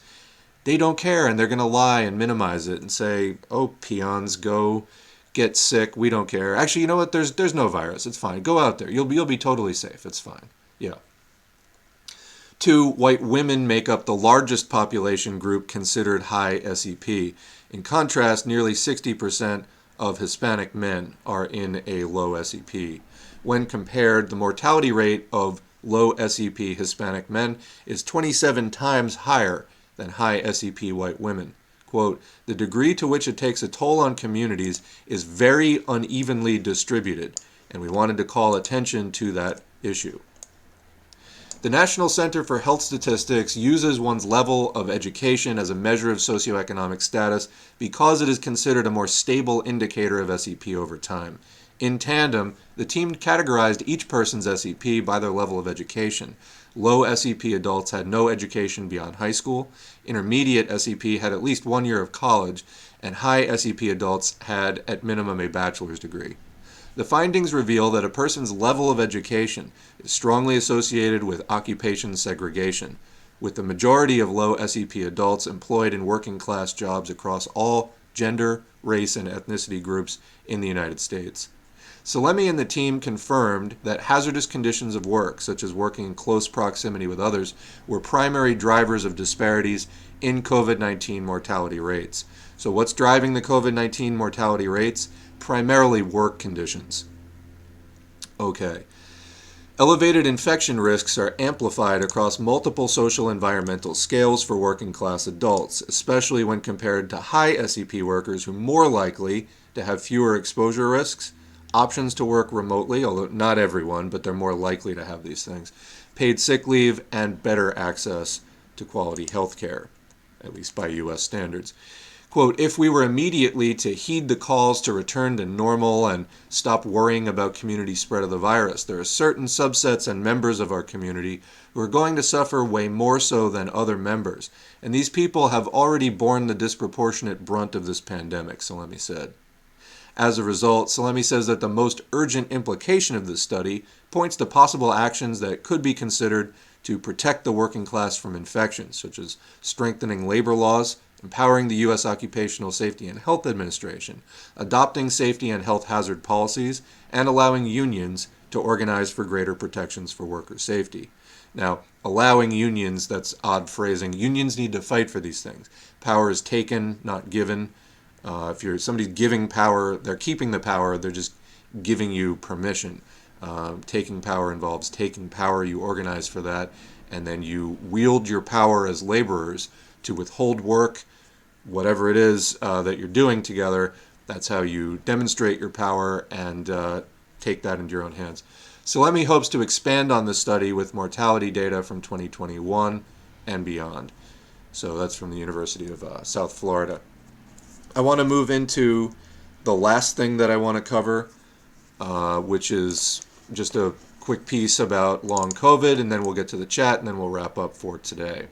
[SPEAKER 1] they don't care and they're going to lie and minimize it and say, oh, peons, go get sick, we don't care. Actually, you know what, there's no virus, it's fine. Go out there, you'll be totally safe, it's fine. Yeah. 2, white women make up the largest population group considered high SEP. In contrast, nearly 60% of Hispanic men are in a low SEP. When compared, the mortality rate of low SEP Hispanic men is 27 times higher than high SEP white women. Quote, the degree to which it takes a toll on communities is very unevenly distributed, and we wanted to call attention to that issue. The National Center for Health Statistics uses one's level of education as a measure of socioeconomic status because it is considered a more stable indicator of SEP over time. In tandem, the team categorized each person's SEP by their level of education. Low SEP adults had no education beyond high school, intermediate SEP had at least 1 year of college, and high SEP adults had at minimum a bachelor's degree. The findings reveal that a person's level of education is strongly associated with occupation segregation, with the majority of low SEP adults employed in working class jobs across all gender, race, and ethnicity groups in the United States. Salemi and the team confirmed that hazardous conditions of work, such as working in close proximity with others, were primary drivers of disparities in COVID-19 mortality rates. So what's driving the COVID-19 mortality rates? Primarily work conditions. Okay. Elevated infection risks are amplified across multiple social environmental scales for working class adults, especially when compared to high SEP workers who are more likely to have fewer exposure risks, options to work remotely, although not everyone, but they're more likely to have these things, paid sick leave, and better access to quality health care, at least by U.S. standards. Quote, if we were immediately to heed the calls to return to normal and stop worrying about community spread of the virus, there are certain subsets and members of our community who are going to suffer way more so than other members. And these people have already borne the disproportionate brunt of this pandemic, Salemi said. As a result, Salemi says that the most urgent implication of this study points to possible actions that could be considered to protect the working class from infections, such as strengthening labor laws, empowering the U.S. Occupational Safety and Health Administration, adopting safety and health hazard policies, and allowing unions to organize for greater protections for worker safety. Now, allowing unions, that's odd phrasing. Unions need to fight for these things. Power is taken, not given. If somebody's giving power, they're keeping the power, they're just giving you permission. Taking power involves taking power, you organize for that, and then you wield your power as laborers to withhold work, whatever it is that you're doing together. That's how you demonstrate your power and take that into your own hands. Salemi hopes to expand on this study with mortality data from 2021 and beyond. So that's from the University of South Florida. I want to move into the last thing that I want to cover, which is just a quick piece about long COVID, and then we'll get to the chat, and then we'll wrap up for today.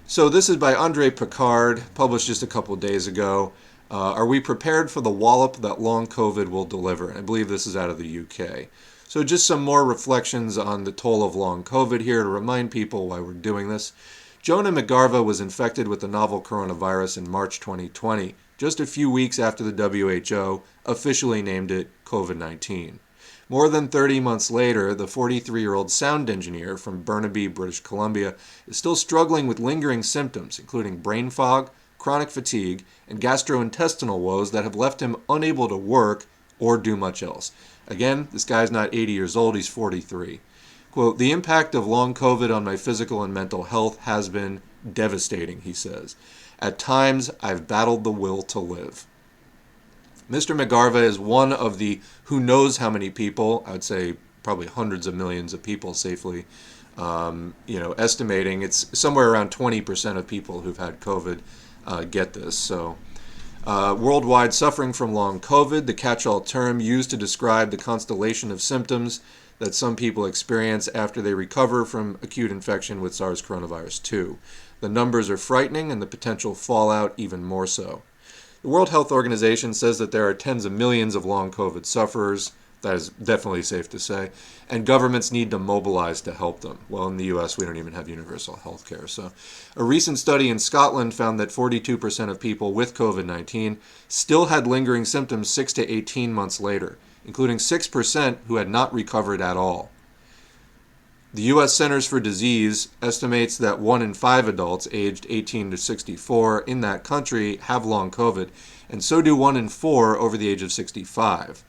[SPEAKER 1] So this is by Andre Picard, published just a couple days ago. Are we prepared for the wallop that long COVID will deliver? And I believe this is out of the UK. So just some more reflections on the toll of long COVID here to remind people why we're doing this. Jonah McGarva was infected with the novel coronavirus in March 2020, just a few weeks after the WHO officially named it COVID-19. More than 30 months later, the 43-year-old sound engineer from Burnaby, British Columbia, is still struggling with lingering symptoms, including brain fog, chronic fatigue, and gastrointestinal woes that have left him unable to work or do much else. Again, this guy's not 80 years old, he's 43. Quote, "The impact of long COVID on my physical and mental health has been devastating," he says. "At times, I've battled the will to live." Mr. McGarva is one of the who knows how many people, I would say probably hundreds of millions of people safely, estimating it's somewhere around 20% of people who've had COVID get this. So worldwide suffering from long COVID, the catch-all term used to describe the constellation of symptoms that some people experience after they recover from acute infection with SARS coronavirus 2. The numbers are frightening and the potential fallout even more so. The World Health Organization says that there are tens of millions of long COVID sufferers. That is definitely safe to say. And governments need to mobilize to help them. Well, in the US, we don't even have universal health care. So a recent study in Scotland found that 42% of people with COVID-19 still had lingering symptoms 6 to 18 months later, including 6% who had not recovered at all. The U.S. Centers for Disease estimates that 1 in 5 adults aged 18 to 64 in that country have long COVID, and so do 1 in 4 over the age of 65.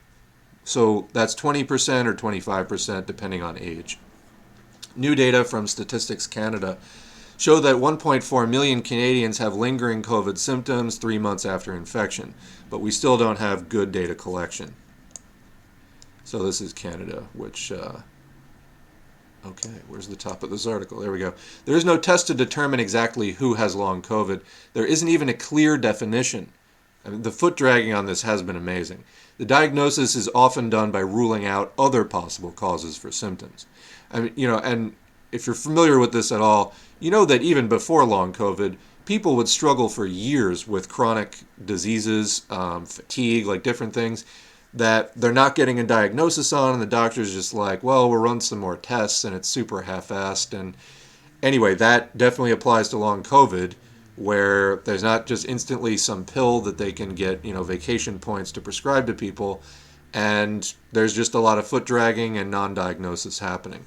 [SPEAKER 1] So that's 20% or 25% depending on age. New data from Statistics Canada show that 1.4 million Canadians have lingering COVID symptoms 3 months after infection, but we still don't have good data collection. So this is Canada, which... Okay, where's the top of this article? There we go. There is no test to determine exactly who has long COVID. There isn't even a clear definition. I mean, the foot dragging on this has been amazing. The diagnosis is often done by ruling out other possible causes for symptoms. I mean, and if you're familiar with this at all, you know that even before long COVID, people would struggle for years with chronic diseases, fatigue, like different things that they're not getting a diagnosis on, and the doctor's just like, well, we'll run some more tests, and it's super half-assed. And anyway, that definitely applies to long COVID, where there's not just instantly some pill that they can get, vacation points to prescribe to people, and there's just a lot of foot dragging and non-diagnosis happening.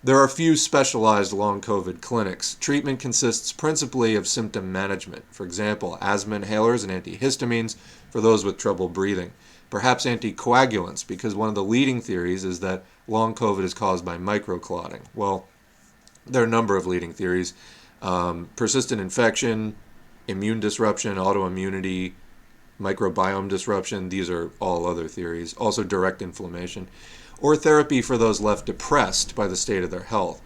[SPEAKER 1] There are few specialized long COVID clinics. Treatment consists principally of symptom management. For example, asthma inhalers and antihistamines for those with trouble breathing. Perhaps anticoagulants, because one of the leading theories is that long COVID is caused by microclotting. Well, there are a number of leading theories. Persistent infection, immune disruption, autoimmunity, microbiome disruption, these are all other theories. Also direct inflammation. Or therapy for those left depressed by the state of their health.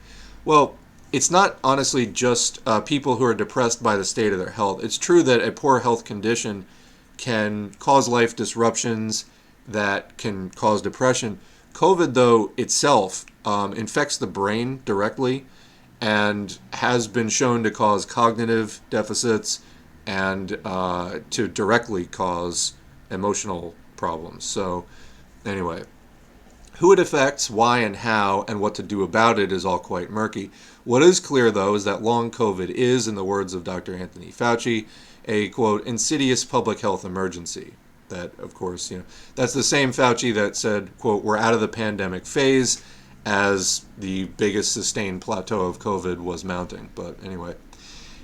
[SPEAKER 1] Well, it's not honestly just people who are depressed by the state of their health. It's true that a poor health condition can cause life disruptions that can cause depression. COVID, though, itself infects the brain directly and has been shown to cause cognitive deficits and to directly cause emotional problems. So anyway, who it affects, why and how, and what to do about it is all quite murky. What is clear, though, is that long COVID is, in the words of Dr. Anthony Fauci, a, quote, insidious public health emergency. That, of course, that's the same Fauci that said, quote, we're out of the pandemic phase, as the biggest sustained plateau of COVID was mounting. But anyway,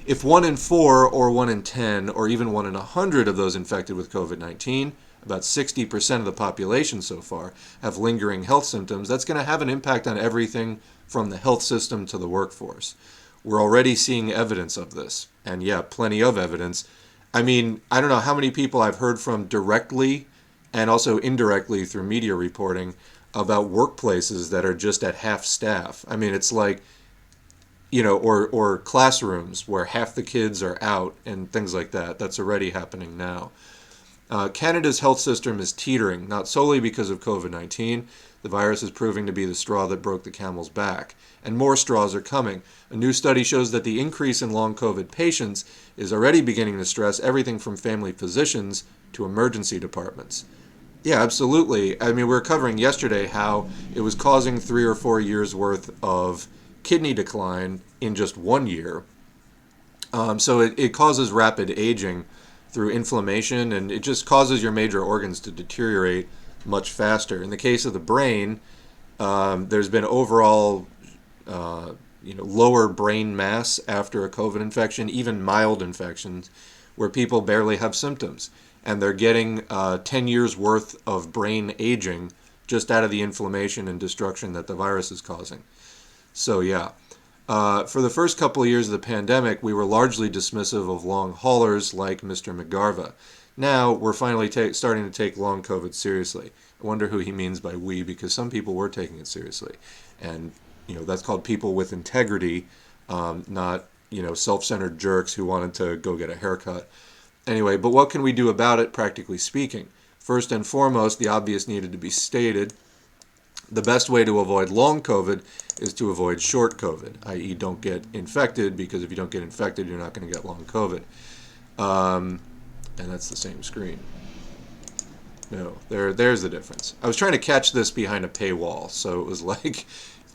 [SPEAKER 1] if 1 in 4 or 1 in 10 or even 1 in 100 of those infected with COVID-19, about 60% of the population so far, have lingering health symptoms, that's going to have an impact on everything from the health system to the workforce. We're already seeing evidence of this. And yeah, plenty of evidence. I mean, I don't know how many people I've heard from directly and also indirectly through media reporting about workplaces that are just at half staff. I mean, it's like, or classrooms where half the kids are out and things like that. That's already happening now. Canada's health system is teetering, not solely because of COVID-19. The virus is proving to be the straw that broke the camel's back, and more straws are coming. A new study shows that the increase in long COVID patients is already beginning to stress everything from family physicians to emergency departments. Yeah, absolutely. I mean, we were covering yesterday how it was causing 3 or 4 years worth of kidney decline in just 1 year. So it causes rapid aging through inflammation, and it just causes your major organs to deteriorate much faster. In the case of the brain, there's been overall lower brain mass after a COVID infection, even mild infections, where people barely have symptoms. And they're getting 10 years worth of brain aging just out of the inflammation and destruction that the virus is causing. So yeah, for the first couple of years of the pandemic, we were largely dismissive of long haulers like Mr. McGarva. Now we're finally starting to take long COVID seriously. I wonder who he means by we, because some people were taking it seriously. And that's called people with integrity, not self-centered jerks who wanted to go get a haircut. Anyway, but what can we do about it, practically speaking? First and foremost, the obvious needed to be stated. The best way to avoid long COVID is to avoid short COVID, i.e. don't get infected, because if you don't get infected, you're not going to get long COVID. And that's the same screen. No, there's the difference. I was trying to catch this behind a paywall, so it was like,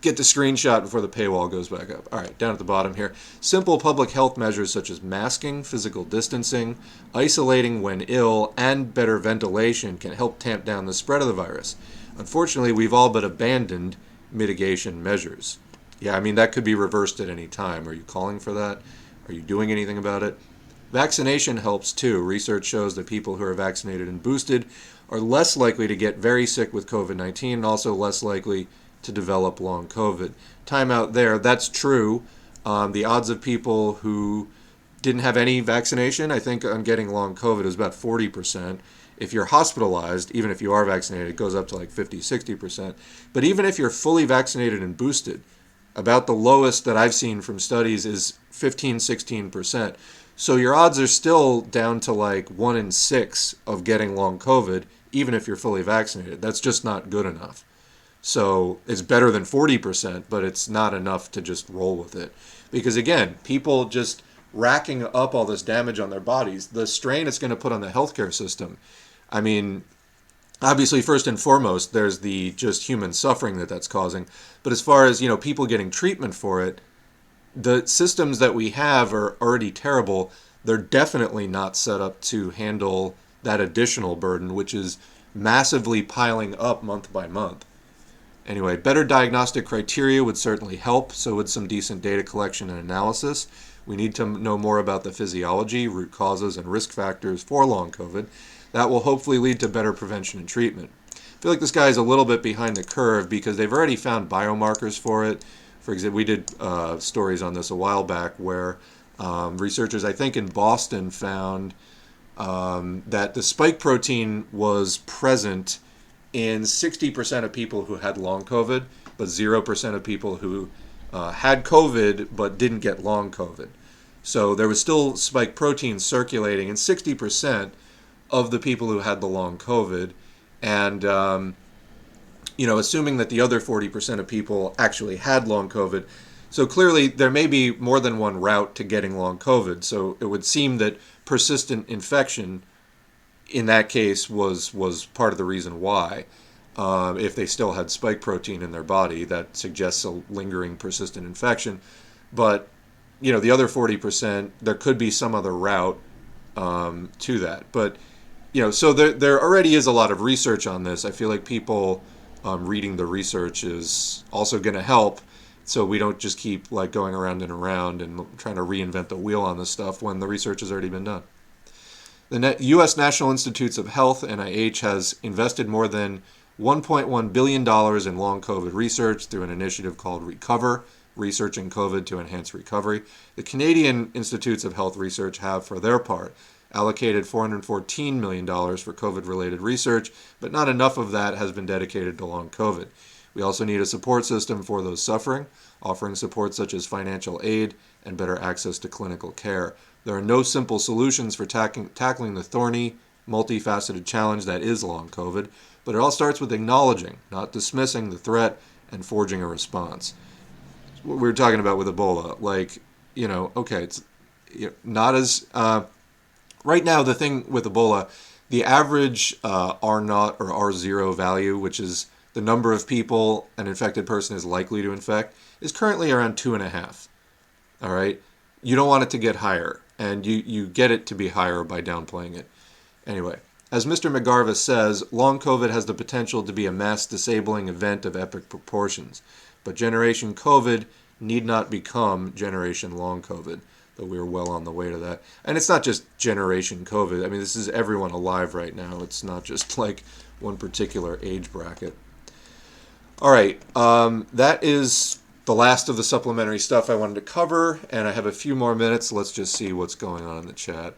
[SPEAKER 1] get the screenshot before the paywall goes back up. All right, down at the bottom here. Simple public health measures such as masking, physical distancing, isolating when ill, and better ventilation can help tamp down the spread of the virus. Unfortunately, we've all but abandoned mitigation measures. Yeah, I mean, that could be reversed at any time. Are you calling for that? Are you doing anything about it? Vaccination helps too. Research shows that people who are vaccinated and boosted are less likely to get very sick with COVID-19 and also less likely to develop long COVID. Time out there, that's true. The odds of people who didn't have any vaccination, I think, on getting long COVID is about 40%. If you're hospitalized, even if you are vaccinated, it goes up to like 50, 60%. But even if you're fully vaccinated and boosted, about the lowest that I've seen from studies is 15, 16%. So your odds are still down to like 1 in 6 of getting long COVID, even if you're fully vaccinated. That's just not good enough. So it's better than 40%, but it's not enough to just roll with it. Because again, people just racking up all this damage on their bodies, the strain it's going to put on the healthcare system. I mean, obviously, first and foremost, there's the just human suffering that's causing. But as far as, people getting treatment for it, the systems that we have are already terrible. They're definitely not set up to handle that additional burden, which is massively piling up month by month. Anyway, better diagnostic criteria would certainly help, so would some decent data collection and analysis. We need to know more about the physiology, root causes, and risk factors for long COVID. That will hopefully lead to better prevention and treatment. I feel like this guy is a little bit behind the curve because they've already found biomarkers for it. For example, we did stories on this a while back where researchers, I think in Boston, found that the spike protein was present in 60% of people who had long COVID, but 0% of people who had COVID but didn't get long COVID. So there was still spike protein circulating in 60% of the people who had the long COVID. And, assuming that the other 40% of people actually had long COVID. So clearly there may be more than one route to getting long COVID. So it would seem that persistent infection in that case was part of the reason why. If they still had spike protein in their body, that suggests a lingering persistent infection. But, the other 40%, there could be some other route to that. But, so there already is a lot of research on this. I feel like people reading the research is also going to help, so we don't just keep like going around and around and trying to reinvent the wheel on this stuff when the research has already been done. The U.S. National Institutes of Health, NIH, has invested more than $1.1 billion in long COVID research through an initiative called Recover, Researching COVID to Enhance Recovery. The Canadian Institutes of Health Research have, for their part, allocated $414 million for COVID-related research, but not enough of that has been dedicated to long COVID. We also need a support system for those suffering, offering support such as financial aid and better access to clinical care. There are no simple solutions for tackling the thorny, multifaceted challenge that is long COVID, but it all starts with acknowledging, not dismissing the threat and forging a response. What we were talking about with Ebola, like, okay, it's not as... right now, the thing with Ebola, the average R0 or R0 value, which is the number of people an infected person is likely to infect, is currently around 2.5. All right? You don't want it to get higher, and you get it to be higher by downplaying it. Anyway, as Mr. McGarvis says, long COVID has the potential to be a mass disabling event of epic proportions, but Generation COVID need not become Generation Long COVID, though we're well on the way to that. And it's not just Generation COVID. I mean, this is everyone alive right now. It's not just like one particular age bracket. All right, that is the last of the supplementary stuff I wanted to cover, and I have a few more minutes. Let's just see what's going on in the chat.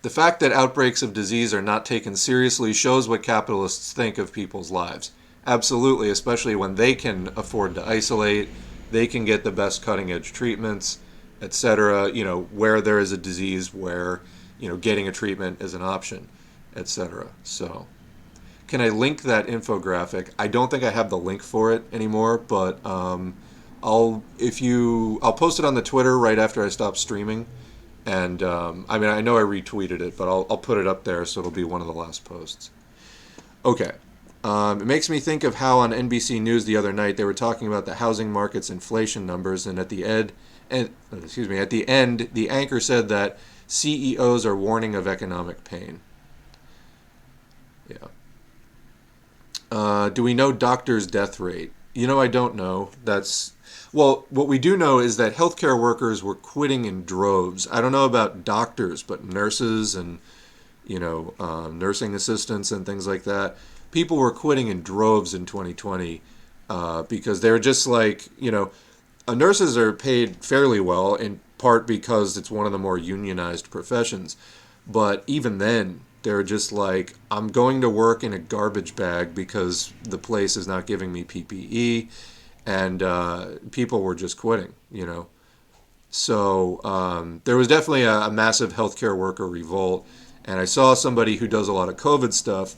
[SPEAKER 1] The fact that outbreaks of disease are not taken seriously shows what capitalists think of people's lives. Absolutely, especially when they can afford to isolate, they can get the best cutting-edge treatments, etc., where there is a disease where, getting a treatment is an option, etc. So, can I link that infographic? I don't think I have the link for it anymore, but I'll post it on the Twitter right after I stop streaming. And I know I retweeted it, but I'll put it up there so it'll be one of the last posts. Okay. It makes me think of how on NBC News the other night they were talking about the housing market's inflation numbers, and at the end, the anchor said that CEOs are warning of economic pain. Yeah. Do we know doctors' death rate? I don't know. What we do know is that healthcare workers were quitting in droves. I don't know about doctors, but nurses and, nursing assistants and things like that. People were quitting in droves in 2020 because they're just like, nurses are paid fairly well, in part because it's one of the more unionized professions. But even then, they're just like, I'm going to work in a garbage bag because the place is not giving me PPE. And people were just quitting, So there was definitely a massive healthcare worker revolt. And I saw somebody who does a lot of COVID stuff.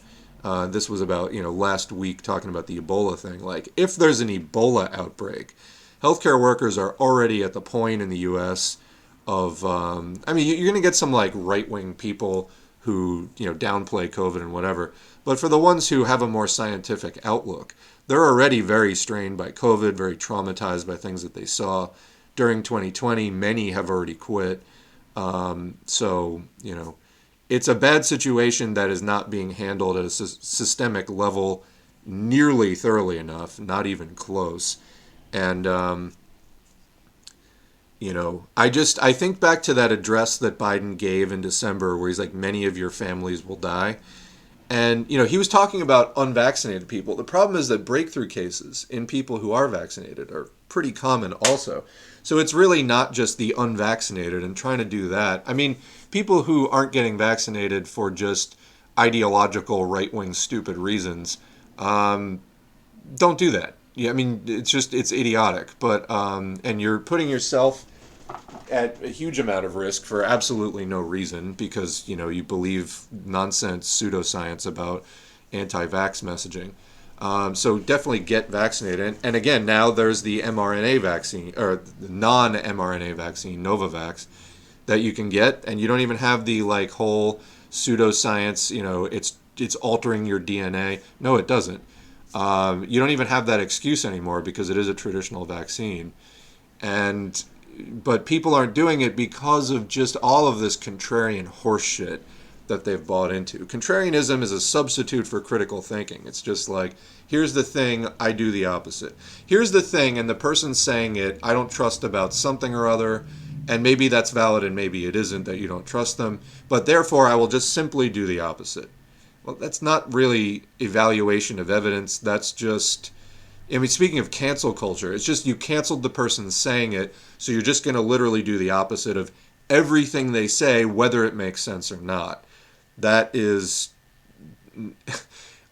[SPEAKER 1] This was about, last week talking about the Ebola thing. Like, if there's an Ebola outbreak, healthcare workers are already at the point in the U.S. of, you're going to get some, like, right-wing people who, downplay COVID and whatever. But for the ones who have a more scientific outlook, they're already very strained by COVID, very traumatized by things that they saw. During 2020, many have already quit. It's a bad situation that is not being handled at a systemic level nearly thoroughly enough, not even close. And, I think back to that address that Biden gave in December where he's like, many of your families will die. And, he was talking about unvaccinated people. The problem is that breakthrough cases in people who are vaccinated are pretty common also. So it's really not just the unvaccinated and trying to do that. People who aren't getting vaccinated for just ideological right-wing stupid reasons, don't do that. Yeah, it's idiotic. But, and you're putting yourself at a huge amount of risk for absolutely no reason because, you believe nonsense pseudoscience about anti-vax messaging. So definitely get vaccinated. And again, now there's the mRNA vaccine, or the non-mRNA vaccine, Novavax, that you can get, and you don't even have the whole pseudoscience, it's altering your DNA. No, it doesn't. You don't even have that excuse anymore because it is a traditional vaccine. But people aren't doing it because of just all of this contrarian horse shit that they've bought into. Contrarianism is a substitute for critical thinking. It's just like, here's the thing, I do the opposite. Here's the thing, and the person saying it, I don't trust about something or other, and maybe that's valid and maybe it isn't that you don't trust them, but therefore I will just simply do the opposite. Well, that's not really evaluation of evidence. That's just, I mean, speaking of cancel culture, it's just you canceled the person saying it, so you're just going to literally do the opposite of everything they say, whether it makes sense or not. That is,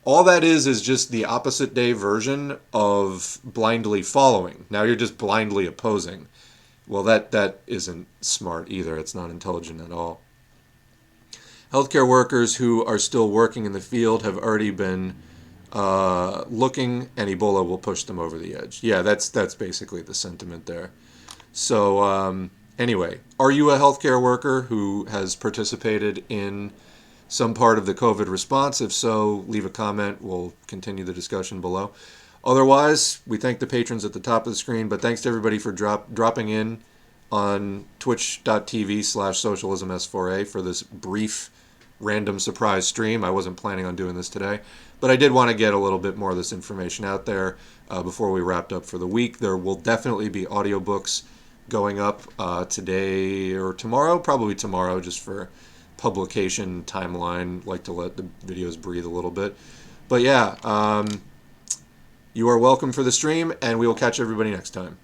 [SPEAKER 1] all that is just the opposite day version of blindly following. Now you're just blindly opposing. Well, that isn't smart either. It's not intelligent at all. Healthcare workers who are still working in the field have already been looking, and Ebola will push them over the edge. Yeah, that's basically the sentiment there. So anyway, are you a healthcare worker who has participated in some part of the COVID response? If so, leave a comment. We'll continue the discussion below. Otherwise, we thank the patrons at the top of the screen, but thanks to everybody for dropping in on twitch.tv/socialism S4A for this brief random surprise stream. I wasn't planning on doing this today, but I did want to get a little bit more of this information out there before we wrapped up for the week. There will definitely be audiobooks going up today or tomorrow, probably tomorrow, just for publication timeline. Like to let the videos breathe a little bit. But yeah, you are welcome for the stream, and we will catch everybody next time.